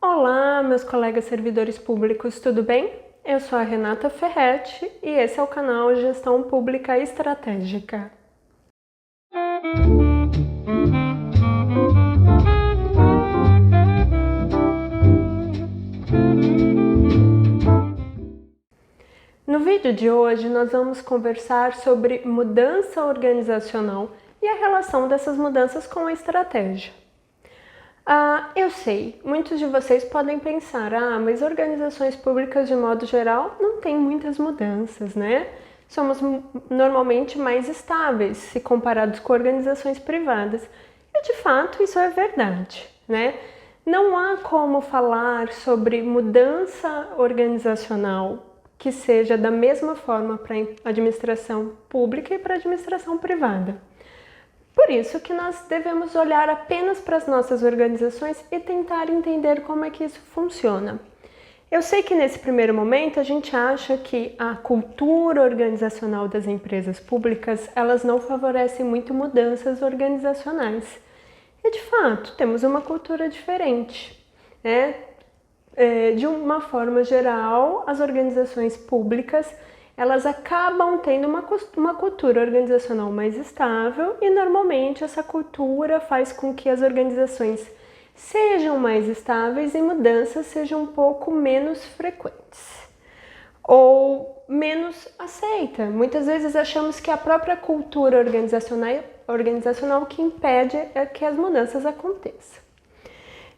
Olá, meus colegas servidores públicos, tudo bem? Eu sou a Renata Ferretti e esse é o canal Gestão Pública Estratégica. No vídeo de hoje, nós vamos conversar sobre mudança organizacional e a relação dessas mudanças com a estratégia. Eu sei, muitos de vocês podem pensar, mas organizações públicas de modo geral não têm muitas mudanças, né? Somos normalmente mais estáveis se comparados com organizações privadas. E de fato isso é verdade, né? Não há como falar sobre mudança organizacional que seja da mesma forma para a administração pública e para a administração privada. Por isso que nós devemos olhar apenas para as nossas organizações e tentar entender como é que isso funciona. Eu sei que nesse primeiro momento a gente acha que a cultura organizacional das empresas públicas, elas não favorecem muito mudanças organizacionais. E de fato, temos uma cultura diferente, né? De uma forma geral, as organizações públicas elas acabam tendo uma cultura organizacional mais estável e normalmente essa cultura faz com que as organizações sejam mais estáveis e mudanças sejam um pouco menos frequentes ou menos aceita. Muitas vezes achamos que a própria cultura organizacional que impede que as mudanças aconteçam.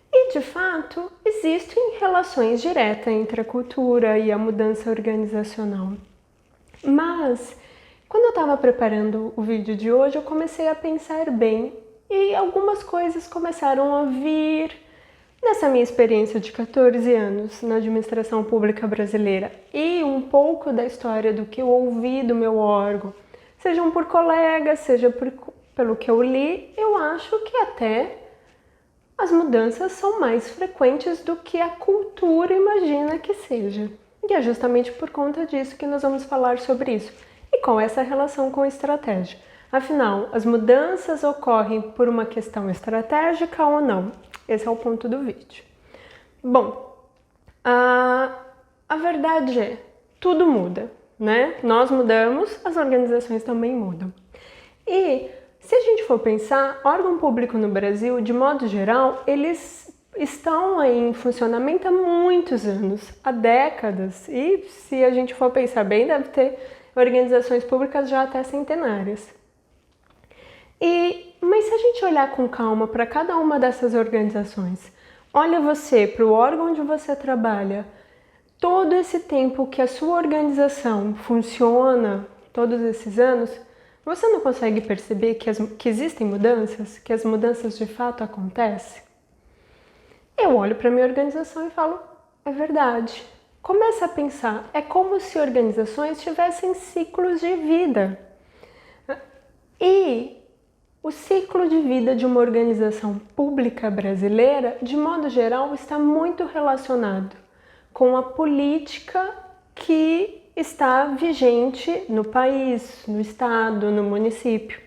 E, de fato, existem relações diretas entre a cultura e a mudança organizacional. Mas, quando eu estava preparando o vídeo de hoje, eu comecei a pensar bem e algumas coisas começaram a vir nessa minha experiência de 14 anos na administração pública brasileira e um pouco da história do que eu ouvi do meu órgão, sejam por colegas, seja pelo que eu li, eu acho que até as mudanças são mais frequentes do que a cultura imagina que seja. E é justamente por conta disso que nós vamos falar sobre isso e com essa relação com a estratégia. Afinal, as mudanças ocorrem por uma questão estratégica ou não? Esse é o ponto do vídeo. Bom, a verdade é, tudo muda, né? Nós mudamos, as organizações também mudam. E se a gente for pensar, órgão público no Brasil, de modo geral, eles estão aí em funcionamento há muitos anos, há décadas, e se a gente for pensar bem, deve ter organizações públicas já até centenárias. Mas se a gente olhar com calma para cada uma dessas organizações, olha você para o órgão onde você trabalha, todo esse tempo que a sua organização funciona, todos esses anos, você não consegue perceber que existem mudanças, que as mudanças de fato acontecem? Eu olho para a minha organização e falo, é verdade. Começa a pensar, é como se organizações tivessem ciclos de vida. E o ciclo de vida de uma organização pública brasileira, de modo geral, está muito relacionado com a política que está vigente no país, no estado, no município.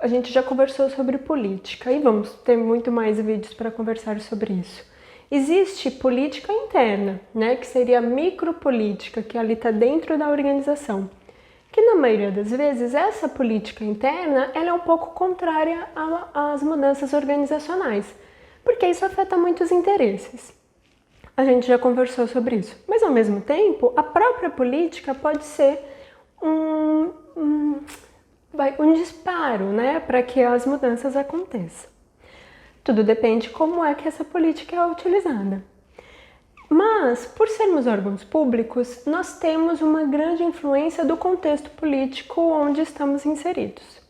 A gente já conversou sobre política e vamos ter muito mais vídeos para conversar sobre isso. Existe política interna, né, que seria a micropolítica, que ali está dentro da organização. Que na maioria das vezes essa política interna ela é um pouco contrária às mudanças organizacionais, porque isso afeta muitos interesses. A gente já conversou sobre isso. Mas ao mesmo tempo, a própria política pode ser um disparo, né, para que as mudanças aconteçam. Tudo depende de como é que essa política é utilizada. Mas, por sermos órgãos públicos, nós temos uma grande influência do contexto político onde estamos inseridos.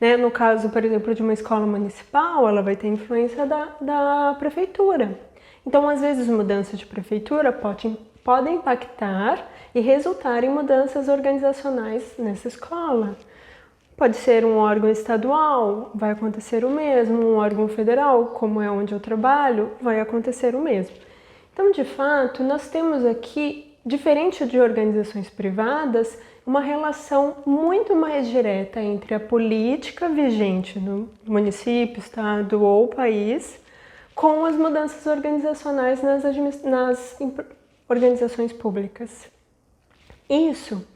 Né? No caso, por exemplo, de uma escola municipal, ela vai ter influência da prefeitura. Então, às vezes, mudanças de prefeitura podem impactar e resultar em mudanças organizacionais nessa escola. Pode ser um órgão estadual, vai acontecer o mesmo, um órgão federal, como é onde eu trabalho, vai acontecer o mesmo. Então, de fato, nós temos aqui, diferente de organizações privadas, uma relação muito mais direta entre a política vigente no município, estado ou país, com as mudanças organizacionais nas organizações públicas. Isso,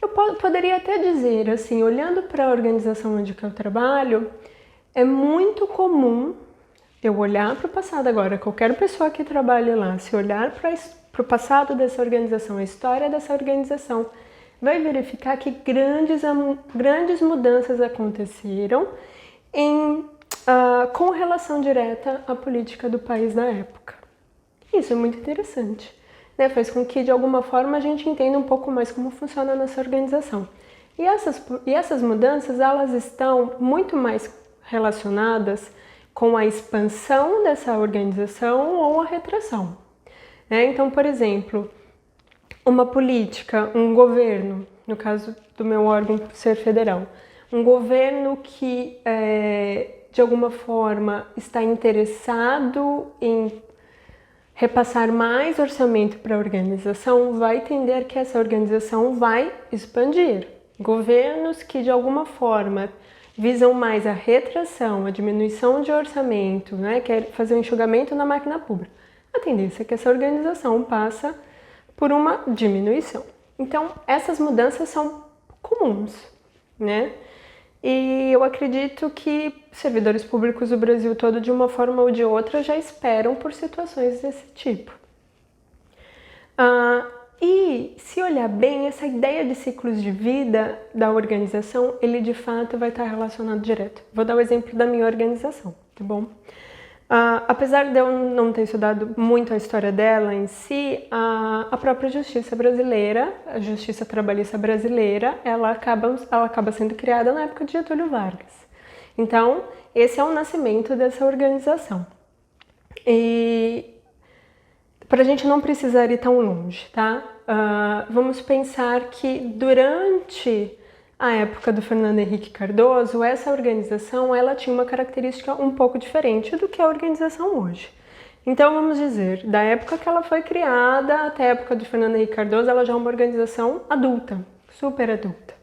eu poderia até dizer, assim, olhando para a organização onde eu trabalho, é muito comum eu olhar para o passado agora, qualquer pessoa que trabalhe lá, se olhar para o passado dessa organização, a história dessa organização, vai verificar que grandes mudanças aconteceram com relação direta à política do país da época. Isso é muito interessante, né? Faz com que, de alguma forma, a gente entenda um pouco mais como funciona a nossa organização. E essas mudanças, elas estão muito mais relacionadas com a expansão dessa organização ou a retração, né? Então, por exemplo, uma política, um governo, no caso do meu órgão ser federal, um governo que de alguma forma está interessado em repassar mais orçamento para a organização, vai tender que essa organização vai expandir. Governos que de alguma forma visam mais a retração, a diminuição de orçamento, né, quer fazer um enxugamento na máquina pública, a tendência é que essa organização passa por uma diminuição. Então, essas mudanças são comuns, né? E eu acredito que servidores públicos do Brasil todo, de uma forma ou de outra, já esperam por situações desse tipo. E se olhar bem, essa ideia de ciclos de vida da organização, ele de fato vai estar relacionado direto. Vou dar o exemplo da minha organização, tá bom? Apesar de eu não ter estudado muito a história dela em si, a própria justiça brasileira, a justiça trabalhista brasileira, ela acaba sendo criada na época de Getúlio Vargas. Então, esse é o nascimento dessa organização. E para a gente não precisar ir tão longe, tá? Vamos pensar que durante a época do Fernando Henrique Cardoso, essa organização ela tinha uma característica um pouco diferente do que a organização hoje. Então, vamos dizer, da época que ela foi criada até a época do Fernando Henrique Cardoso, ela já é uma organização adulta, super adulta,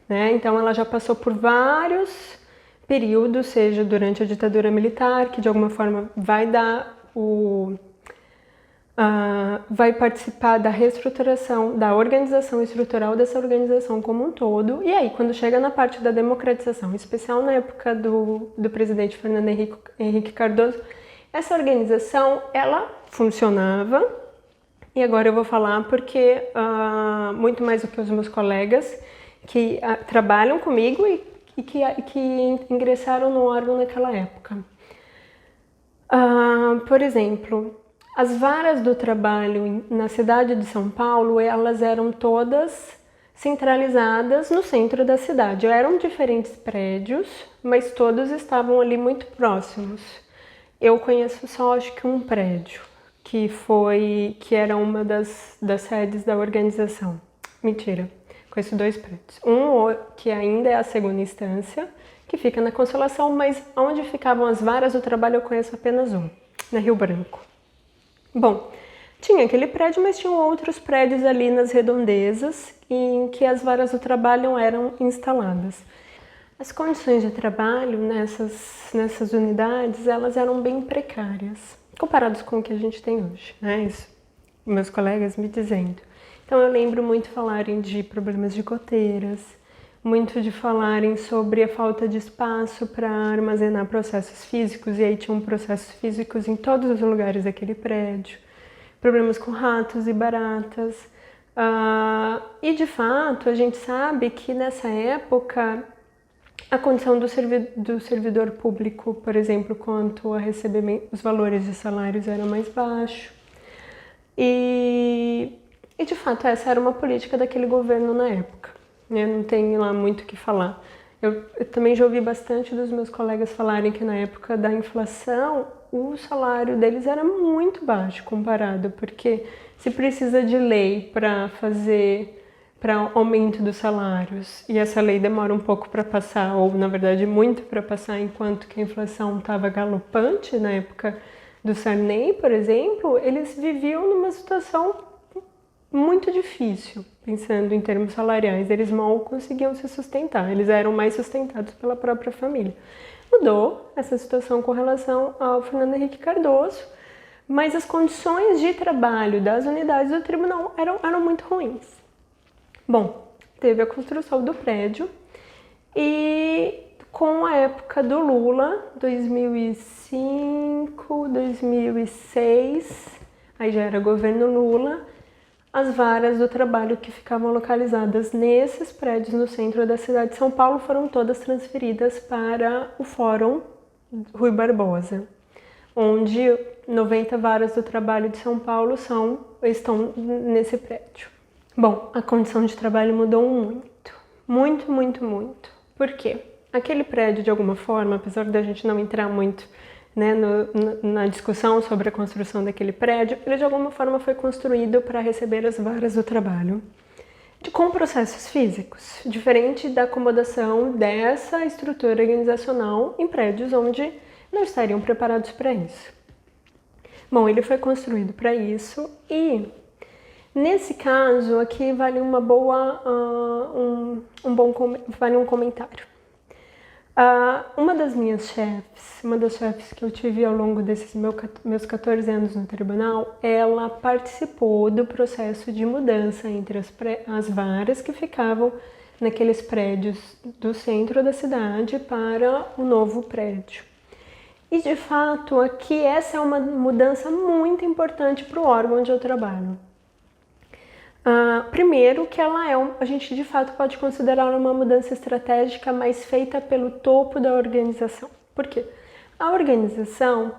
né? Então, ela já passou por vários períodos, seja durante a ditadura militar, que de alguma forma vai participar da reestruturação, da organização estrutural dessa organização como um todo. E aí, quando chega na parte da democratização, em especial na época do presidente Fernando Henrique Cardoso, essa organização, ela funcionava, e agora eu vou falar porque muito mais do que os meus colegas que trabalham comigo e que ingressaram no órgão naquela época. Por exemplo, as varas do trabalho na cidade de São Paulo, elas eram todas centralizadas no centro da cidade. Eram diferentes prédios, mas todos estavam ali muito próximos. Eu conheço só, acho que um prédio, que era uma das sedes da organização. Mentira, conheço 2 prédios. Um que ainda é a segunda instância, que fica na Consolação, mas onde ficavam as varas do trabalho eu conheço apenas um, na Rio Branco. Bom, tinha aquele prédio, mas tinham outros prédios ali nas redondezas em que as varas do trabalho eram instaladas. As condições de trabalho nessas unidades, elas eram bem precárias, comparadas com o que a gente tem hoje, né? Isso, meus colegas me dizendo. Então eu lembro muito falarem de problemas de goteiras, muito de falarem sobre a falta de espaço para armazenar processos físicos, e aí tinham processos físicos em todos os lugares daquele prédio, problemas com ratos e baratas. E de fato, a gente sabe que nessa época a condição do servidor público, por exemplo, quanto a receber os valores de salários era mais baixo. E de fato, essa era uma política daquele governo na época. Não tenho lá muito o que falar. Eu também já ouvi bastante dos meus colegas falarem que na época da inflação o salário deles era muito baixo comparado, porque se precisa de lei para aumento dos salários e essa lei demora um pouco para passar, ou na verdade muito para passar, enquanto que a inflação estava galopante na época do Sarney, por exemplo, eles viviam numa situação muito difícil, pensando em termos salariais. Eles mal conseguiam se sustentar, eles eram mais sustentados pela própria família. mudou essa situação com relação ao Fernando Henrique Cardoso, mas as condições de trabalho das unidades do tribunal eram muito ruins. Bom, teve a construção do prédio e com a época do Lula, 2005, 2006, aí já era governo Lula, as varas do trabalho que ficavam localizadas nesses prédios no centro da cidade de São Paulo foram todas transferidas para o Fórum Rui Barbosa, onde 90 varas do trabalho de São Paulo estão nesse prédio. Bom, a condição de trabalho mudou muito. Por quê? Aquele prédio, de alguma forma, apesar da gente não entrar muito, né, na discussão sobre a construção daquele prédio, ele de alguma forma foi construído para receber as varas do trabalho com processos físicos, diferente da acomodação dessa estrutura organizacional em prédios onde não estariam preparados para isso. Bom, ele foi construído para isso e, nesse caso, aqui vale vale um comentário. Uma das chefes que eu tive ao longo desses meus 14 anos no tribunal, ela participou do processo de mudança entre as varas que ficavam naqueles prédios do centro da cidade para o novo prédio. E, de fato, aqui essa é uma mudança muito importante para o órgão onde eu trabalho. Primeiro que a gente de fato pode considerar uma mudança estratégica, mas feita pelo topo da organização. Por quê? A organização,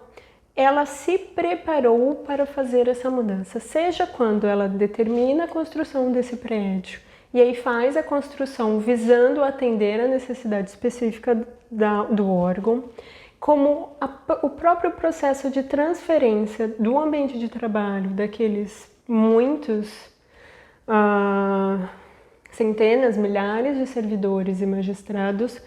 ela se preparou para fazer essa mudança, seja quando ela determina a construção desse prédio e aí faz a construção visando atender a necessidade específica do órgão, como o próprio processo de transferência do ambiente de trabalho daqueles muitos centenas, milhares de servidores e magistrados,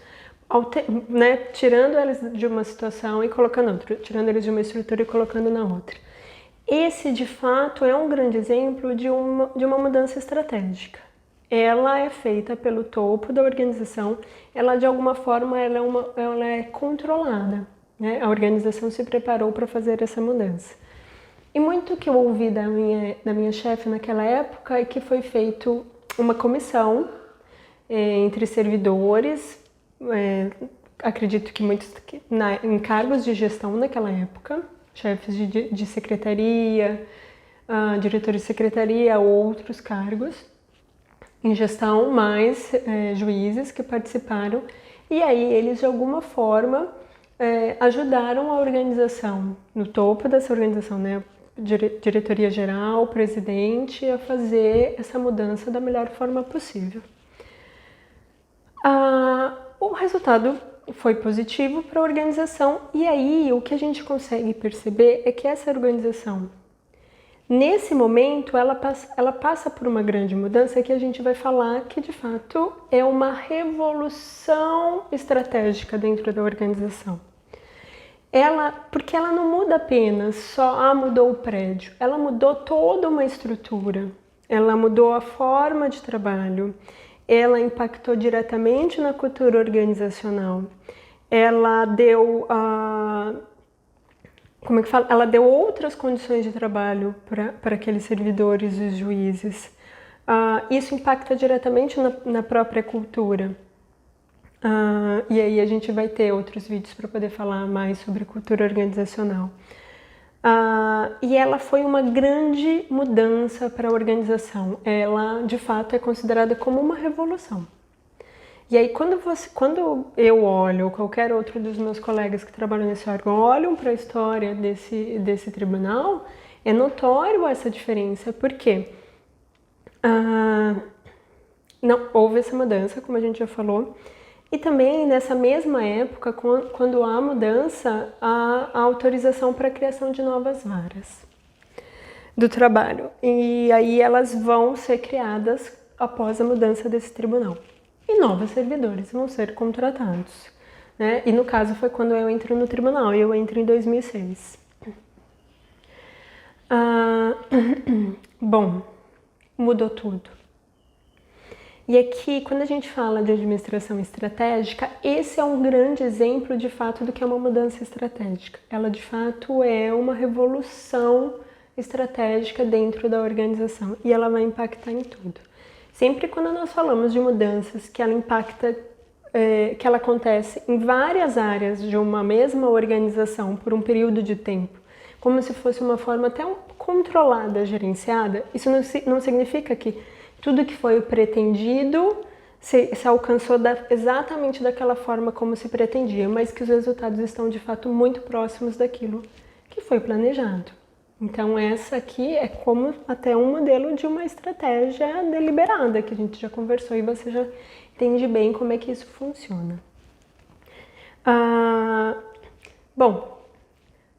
tirando eles de uma situação e colocando outra, tirando eles de uma estrutura e colocando na outra. Esse, de fato, é um grande exemplo de uma mudança estratégica. Ela é feita pelo topo da organização, ela de alguma forma ela é controlada, né? A organização se preparou para fazer essa mudança. E muito que eu ouvi da minha chefe naquela época é que foi feito uma comissão entre servidores, acredito que muitos em cargos de gestão naquela época, chefes de secretaria, diretores de secretaria, outros cargos em gestão, mais juízes que participaram, e aí eles de alguma forma ajudaram a organização, no topo dessa organização, né? Diretoria geral, presidente, a fazer essa mudança da melhor forma possível. O resultado foi positivo para a organização e aí o que a gente consegue perceber é que essa organização, nesse momento, ela passa por uma grande mudança que a gente vai falar que de fato é uma revolução estratégica dentro da organização. Porque ela não muda apenas só, mudou o prédio, ela mudou toda uma estrutura, ela mudou a forma de trabalho, ela impactou diretamente na cultura organizacional, ela deu, ela deu outras condições de trabalho para aqueles servidores e juízes. Isso impacta diretamente na própria cultura. E aí a gente vai ter outros vídeos para poder falar mais sobre cultura organizacional. E ela foi uma grande mudança para a organização. Ela, de fato, é considerada como uma revolução. E aí, quando eu olho, ou qualquer outro dos meus colegas que trabalham nesse órgão, olham para a história desse tribunal, é notório essa diferença. Por quê? Não houve essa mudança, como a gente já falou. E também, nessa mesma época, quando há mudança, há a autorização para a criação de novas varas do trabalho. E aí elas vão ser criadas após a mudança desse tribunal. E novos servidores vão ser contratados, né? E no caso foi quando eu entro no tribunal, eu entro em 2006. Bom, mudou tudo. E aqui, quando a gente fala de administração estratégica, esse é um grande exemplo de fato do que é uma mudança estratégica. Ela de fato é uma revolução estratégica dentro da organização e ela vai impactar em tudo. Sempre quando nós falamos de mudanças que ela impacta, que ela acontece em várias áreas de uma mesma organização por um período de tempo, como se fosse uma forma até controlada, gerenciada, isso não significa que tudo que foi pretendido se alcançou exatamente daquela forma como se pretendia, mas que os resultados estão de fato muito próximos daquilo que foi planejado. Então essa aqui é como até um modelo de uma estratégia deliberada, que a gente já conversou e você já entende bem como é que isso funciona. Bom,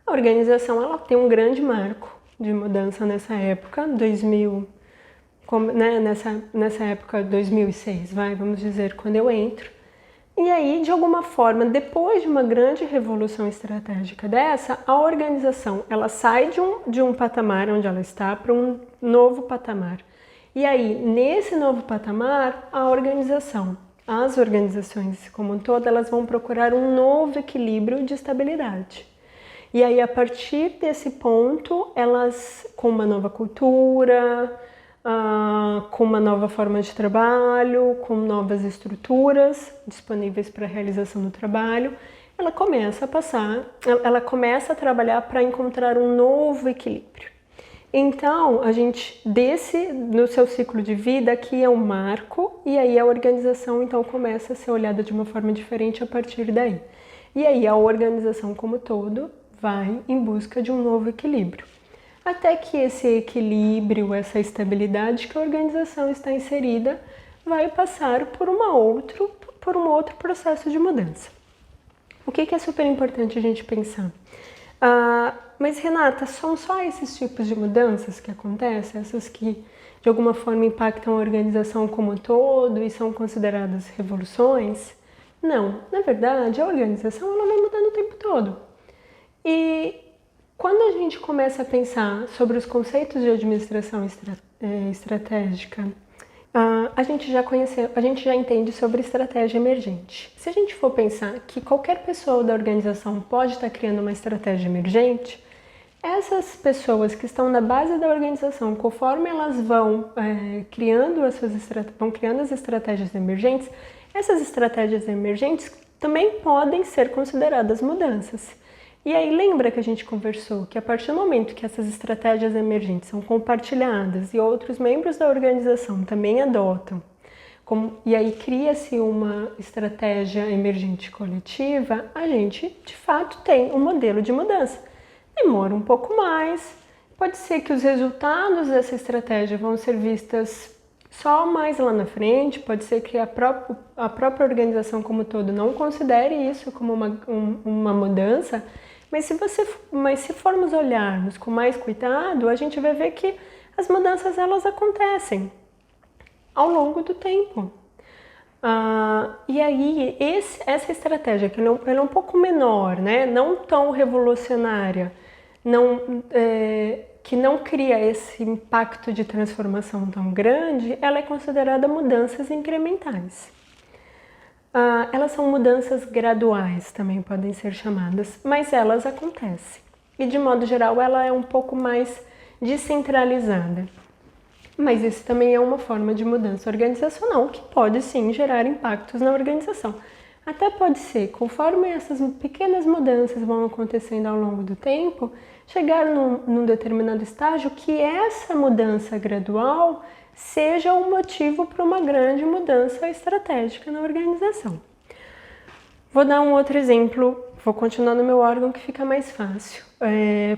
a organização ela tem um grande marco de mudança nessa época, 2000, né, nessa época 2006, vamos dizer, quando eu entro. E aí, de alguma forma, depois de uma grande revolução estratégica dessa, a organização ela sai de um patamar onde ela está para um novo patamar. E aí, nesse novo patamar, as organizações como um todo, elas vão procurar um novo equilíbrio de estabilidade. E aí, a partir desse ponto, elas, com uma nova cultura, com uma nova forma de trabalho, com novas estruturas disponíveis para a realização do trabalho, ela começa a trabalhar para encontrar um novo equilíbrio. Então, a gente no seu ciclo de vida, aqui é um marco, e aí a organização então começa a ser olhada de uma forma diferente a partir daí. E aí a organização como todo vai em busca de um novo equilíbrio. Até que esse equilíbrio, essa estabilidade que a organização está inserida, vai passar por um outro processo de mudança. O que é super importante a gente pensar? Mas Renata, são só esses tipos de mudanças que acontecem? Essas que de alguma forma impactam a organização como um todo e são consideradas revoluções? Não, na verdade a organização ela vai mudando o tempo todo. E quando a gente começa a pensar sobre os conceitos de administração estratégica, a gente já entende sobre estratégia emergente. Se a gente for pensar que qualquer pessoa da organização pode estar criando uma estratégia emergente, essas pessoas que estão na base da organização, conforme elas vão criando as estratégias emergentes, essas estratégias emergentes também podem ser consideradas mudanças. E aí lembra que a gente conversou que a partir do momento que essas estratégias emergentes são compartilhadas e outros membros da organização também adotam, e aí cria-se uma estratégia emergente coletiva, a gente de fato tem um modelo de mudança. Demora um pouco mais, pode ser que os resultados dessa estratégia vão ser vistas só mais lá na frente, pode ser que a própria organização como todo não considere isso como uma mudança, mas se formos olharmos com mais cuidado, a gente vai ver que as mudanças elas acontecem ao longo do tempo. E aí essa estratégia, que ela é um pouco menor, né? Não tão revolucionária, que não cria esse impacto de transformação tão grande, ela é considerada mudanças incrementais. Elas são mudanças graduais, também podem ser chamadas, mas elas acontecem. E de modo geral, ela é um pouco mais descentralizada. Mas isso também é uma forma de mudança organizacional que pode sim gerar impactos na organização. Até pode ser, conforme essas pequenas mudanças vão acontecendo ao longo do tempo, chegar num determinado estágio que essa mudança gradual seja um motivo para uma grande mudança estratégica na organização. Vou dar um outro exemplo, vou continuar no meu órgão que fica mais fácil,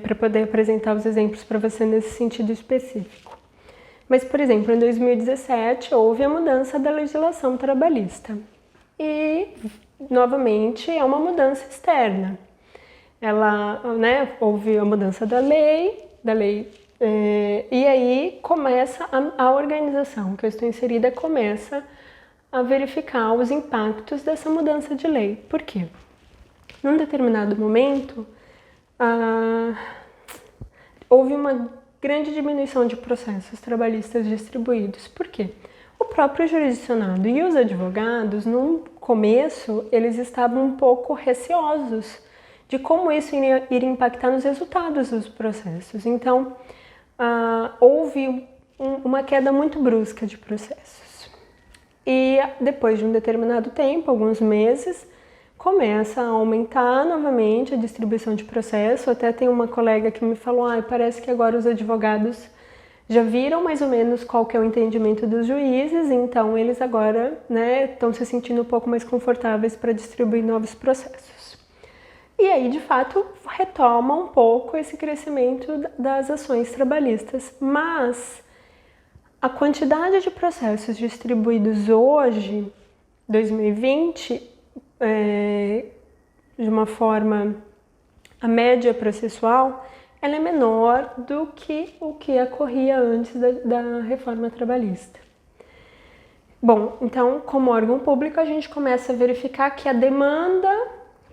para poder apresentar os exemplos para você nesse sentido específico. Mas, por exemplo, em 2017 houve a mudança da legislação trabalhista e, novamente, é uma mudança externa. Houve a mudança da lei, e aí começa a organização que eu estou inserida começa a verificar os impactos dessa mudança de lei. Por quê? Num determinado momento, houve uma grande diminuição de processos trabalhistas distribuídos. Por quê? O próprio jurisdicionado. E os advogados, no começo, eles estavam um pouco receosos de como isso iria impactar nos resultados dos processos. Então, houve uma queda muito brusca de processos. E depois de um determinado tempo, alguns meses, começa a aumentar novamente a distribuição de processo. Até tem uma colega que me falou, parece que agora os advogados já viram mais ou menos qual que é o entendimento dos juízes, então eles agora estão se sentindo um pouco mais confortáveis para distribuir novos processos. E aí, de fato, retoma um pouco esse crescimento das ações trabalhistas. Mas a quantidade de processos distribuídos hoje, 2020, de uma forma, a média processual, ela é menor do que o que ocorria antes da reforma trabalhista. Bom, então, como órgão público, a gente começa a verificar que a demanda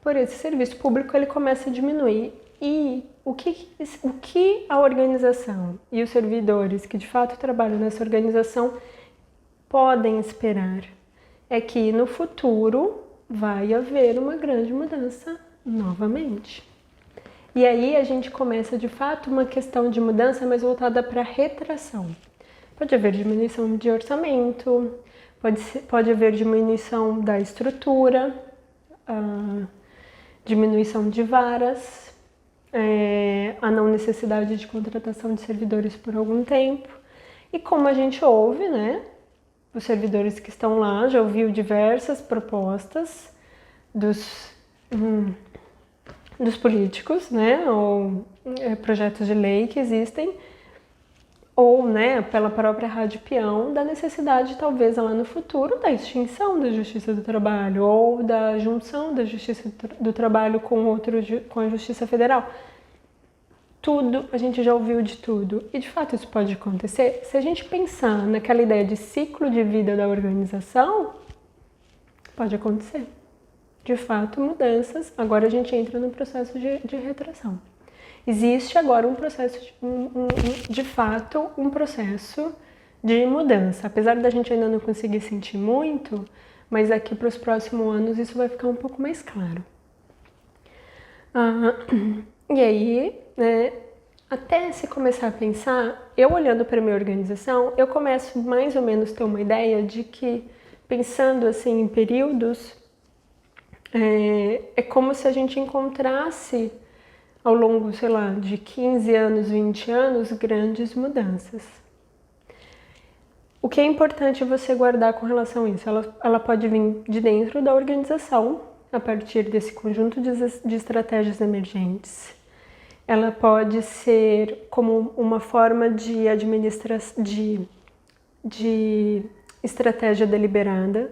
por esse serviço público ele começa a diminuir. E o que a organização e os servidores que de fato trabalham nessa organização podem esperar é que no futuro vai haver uma grande mudança novamente. E aí a gente começa de fato uma questão de mudança mais voltada para retração. Pode haver diminuição de orçamento, pode haver diminuição da estrutura, diminuição de varas, a não necessidade de contratação de servidores por algum tempo. E como a gente ouve, os servidores que estão lá já ouviu diversas propostas dos políticos, ou projetos de lei que existem, ou pela própria Rádio Peão, da necessidade, talvez lá no futuro, da extinção da Justiça do Trabalho ou da junção da Justiça do Trabalho com a Justiça Federal. Tudo, a gente já ouviu de tudo. E de fato isso pode acontecer. Se a gente pensar naquela ideia de ciclo de vida da organização, pode acontecer. De fato, mudanças. Agora a gente entra no processo de retração. Existe agora um processo, de fato, um processo de mudança. Apesar da gente ainda não conseguir sentir muito, mas aqui para os próximos anos isso vai ficar um pouco mais claro. E aí, até se começar a pensar, eu olhando para a minha organização, eu começo mais ou menos a ter uma ideia de que, pensando assim em períodos, é como se a gente encontrasse ao longo, de 15 anos, 20 anos, grandes mudanças. O que é importante você guardar com relação a isso? Ela pode vir de dentro da organização, a partir desse conjunto de estratégias emergentes. Ela pode ser como uma forma de administração, de estratégia deliberada,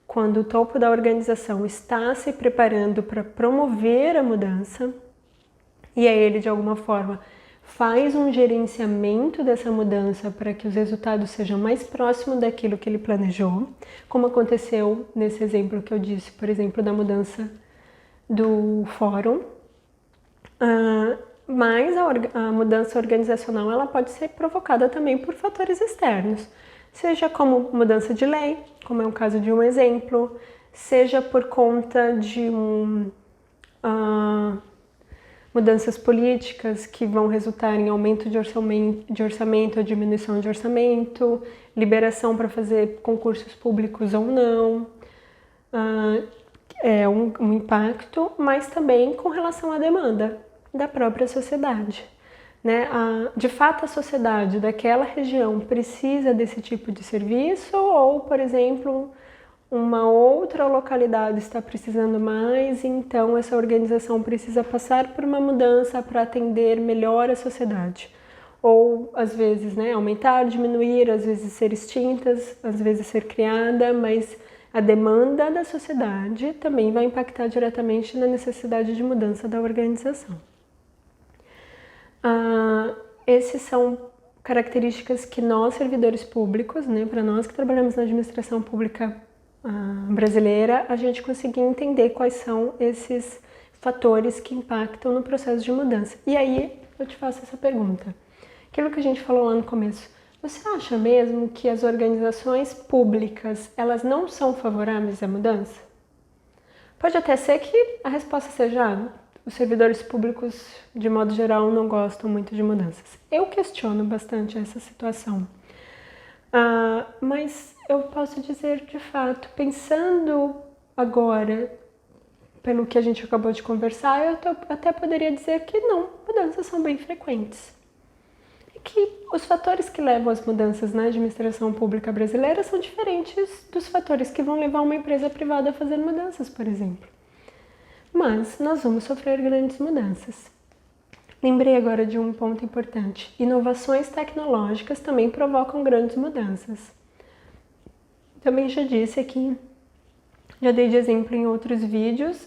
quando o topo da organização está se preparando para promover a mudança, e aí ele, de alguma forma, faz um gerenciamento dessa mudança para que os resultados sejam mais próximos daquilo que ele planejou, como aconteceu nesse exemplo que eu disse, por exemplo, da mudança do fórum. Mas a mudança organizacional ela pode ser provocada também por fatores externos, seja como mudança de lei, como é o caso de um exemplo, seja por conta de mudanças políticas que vão resultar em aumento de orçamento ou diminuição de orçamento, liberação para fazer concursos públicos ou não, é um impacto, mas também com relação à demanda da própria sociedade. De fato, a sociedade daquela região precisa desse tipo de serviço ou, por exemplo, uma outra localidade está precisando mais, então essa organização precisa passar por uma mudança para atender melhor a sociedade. Ou, às vezes, aumentar, diminuir, às vezes ser extintas, às vezes ser criada, mas a demanda da sociedade também vai impactar diretamente na necessidade de mudança da organização. Esses são características que nós, servidores públicos, para nós que trabalhamos na administração pública brasileira, a gente conseguir entender quais são esses fatores que impactam no processo de mudança. E aí eu te faço essa pergunta. Aquilo que a gente falou lá no começo, Você acha mesmo que as organizações públicas, elas não são favoráveis à mudança? Pode até ser que a resposta seja: os servidores públicos, de modo geral, não gostam muito de mudanças. Eu questiono bastante essa situação. Mas eu posso dizer, de fato, pensando agora, pelo que a gente acabou de conversar, eu até poderia dizer que não, mudanças são bem frequentes. E que os fatores que levam às mudanças na administração pública brasileira são diferentes dos fatores que vão levar uma empresa privada a fazer mudanças, por exemplo. Mas nós vamos sofrer grandes mudanças. Lembrei agora de um ponto importante. Inovações tecnológicas também provocam grandes mudanças. Também já disse aqui, já dei de exemplo em outros vídeos,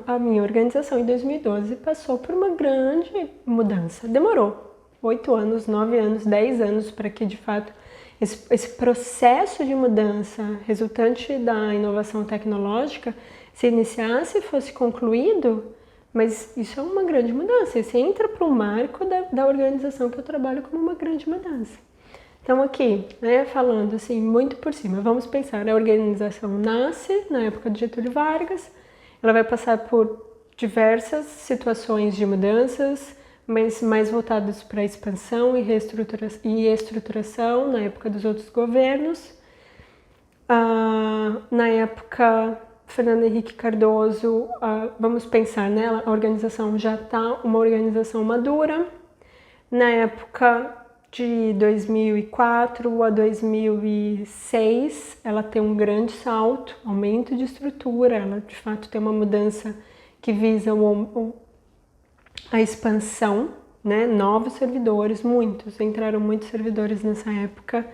a minha organização em 2012 passou por uma grande mudança. Demorou 8 anos, 9 anos, 10 anos para que, de fato, esse processo de mudança resultante da inovação tecnológica se iniciasse e fosse concluído, mas isso é uma grande mudança. Isso entra para o marco da organização que eu trabalho como uma grande mudança. Então aqui, falando assim, muito por cima, vamos pensar, a organização nasce na época de Getúlio Vargas, ela vai passar por diversas situações de mudanças, mas mais voltadas para a expansão e estruturação na época dos outros governos. Na época Fernando Henrique Cardoso, vamos pensar nela, a organização já está uma organização madura. Na época de 2004 a 2006, ela tem um grande salto, aumento de estrutura, ela de fato tem uma mudança que visa a expansão, novos servidores, entraram muitos servidores nessa época.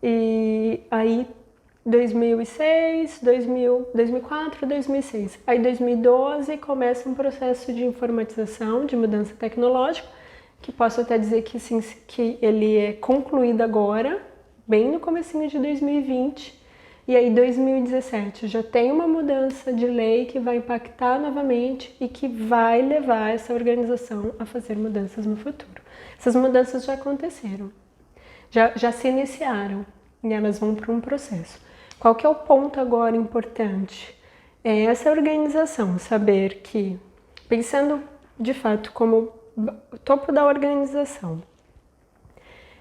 E aí 2004, 2006. Aí 2012 começa um processo de informatização, de mudança tecnológica, que posso até dizer que, sim, que ele é concluído agora, bem no comecinho de 2020. E aí 2017 já tem uma mudança de lei que vai impactar novamente e que vai levar essa organização a fazer mudanças no futuro. Essas mudanças já aconteceram, já se iniciaram e elas vão para um processo. Qual que é o ponto agora importante? É essa organização, saber que, pensando de fato como topo da organização,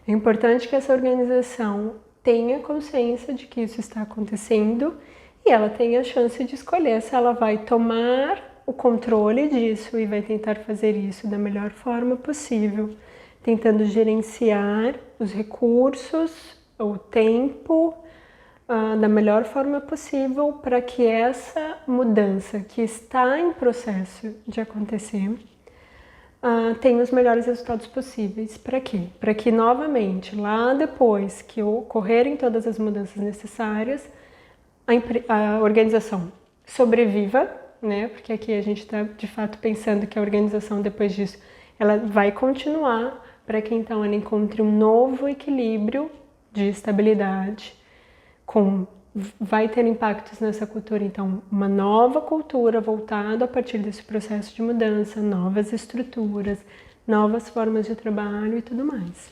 é importante que essa organização tenha consciência de que isso está acontecendo e ela tenha a chance de escolher se ela vai tomar o controle disso e vai tentar fazer isso da melhor forma possível, tentando gerenciar os recursos, o tempo, da melhor forma possível para que essa mudança que está em processo de acontecer tenha os melhores resultados possíveis. Para quê? Para que novamente, lá depois que ocorrerem todas as mudanças necessárias, a organização sobreviva, porque aqui a gente está de fato pensando que a organização depois disso ela vai continuar, para que então ela encontre um novo equilíbrio de estabilidade, vai ter impactos nessa cultura, então uma nova cultura voltada a partir desse processo de mudança, novas estruturas, novas formas de trabalho e tudo mais.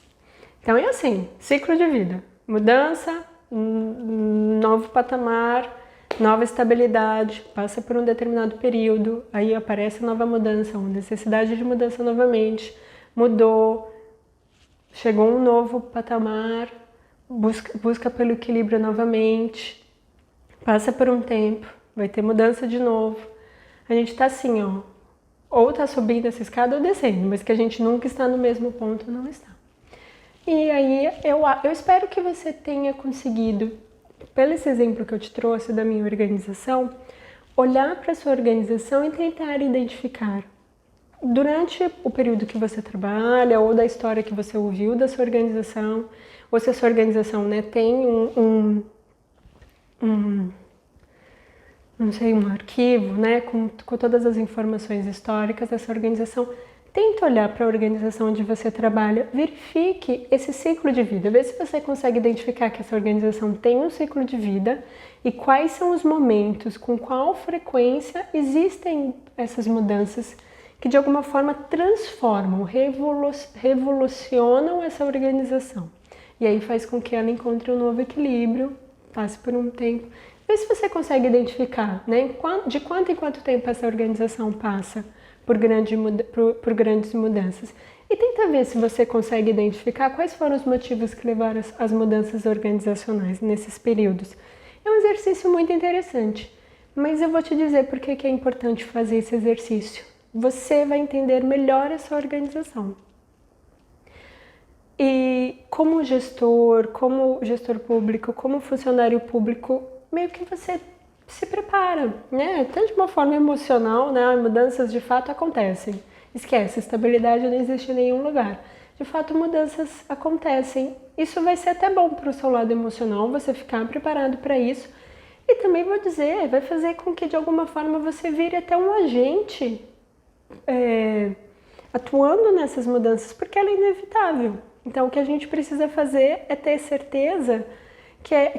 Então é assim, ciclo de vida, mudança, novo patamar, nova estabilidade, passa por um determinado período, aí aparece nova mudança, uma necessidade de mudança novamente, mudou, chegou um novo patamar, busca pelo equilíbrio novamente, passa por um tempo, vai ter mudança de novo. A gente tá assim, ou tá subindo essa escada ou descendo, mas que a gente nunca está no mesmo ponto, não está. E aí eu espero que você tenha conseguido, pelo esse exemplo que eu te trouxe da minha organização, olhar para a sua organização e tentar identificar, durante o período que você trabalha ou da história que você ouviu da sua organização, ou se a sua organização tem um arquivo com todas as informações históricas dessa organização, tenta olhar para a organização onde você trabalha, verifique esse ciclo de vida, vê se você consegue identificar que essa organização tem um ciclo de vida e quais são os momentos, com qual frequência existem essas mudanças que de alguma forma transformam, revolucionam essa organização. E aí faz com que ela encontre um novo equilíbrio, passe por um tempo. Vê se você consegue identificar, né? De quanto em quanto tempo essa organização passa por grandes mudanças. E tenta ver se você consegue identificar quais foram os motivos que levaram às mudanças organizacionais nesses períodos. É um exercício muito interessante, mas eu vou te dizer por que é importante fazer esse exercício. Você vai entender melhor essa organização. E como gestor público, como funcionário público, meio que você se prepara, né? Até de uma forma emocional, né? Mudanças de fato acontecem. Esquece, estabilidade não existe em nenhum lugar. De fato, mudanças acontecem. Isso vai ser até bom para o seu lado emocional, você ficar preparado para isso. E também vou dizer, vai fazer com que de alguma forma você vire até um agente atuando nessas mudanças, porque ela é inevitável. Então, o que a gente precisa fazer é ter certeza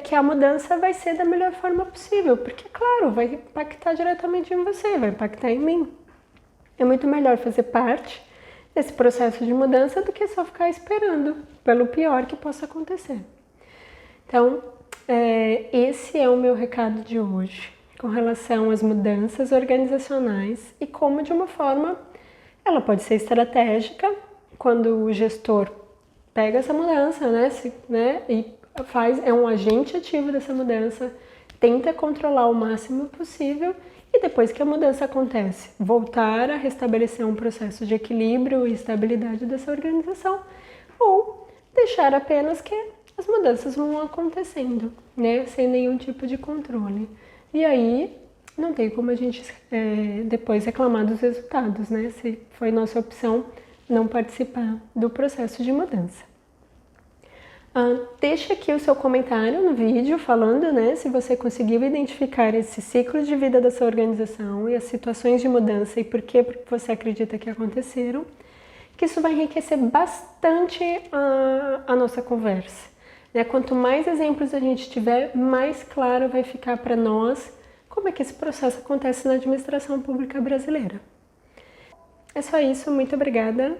que a mudança vai ser da melhor forma possível, porque, claro, vai impactar diretamente em você, vai impactar em mim. É muito melhor fazer parte desse processo de mudança do que só ficar esperando pelo pior que possa acontecer. Então, esse é o meu recado de hoje, com relação às mudanças organizacionais e como, de uma forma, ela pode ser estratégica, quando o gestor pega essa mudança, e é um agente ativo dessa mudança, tenta controlar o máximo possível e depois que a mudança acontece, voltar a restabelecer um processo de equilíbrio e estabilidade dessa organização, ou deixar apenas que as mudanças vão acontecendo, né, sem nenhum tipo de controle. E aí não tem como a gente depois reclamar dos resultados, né, se foi nossa opção não participar do processo de mudança. Deixa aqui o seu comentário no vídeo falando, né, se você conseguiu identificar esse ciclo de vida dessa organização e as situações de mudança e por que você acredita que aconteceram, que isso vai enriquecer bastante a nossa conversa. Né? Quanto mais exemplos a gente tiver, mais claro vai ficar para nós como é que esse processo acontece na administração pública brasileira. É só isso, muito obrigada.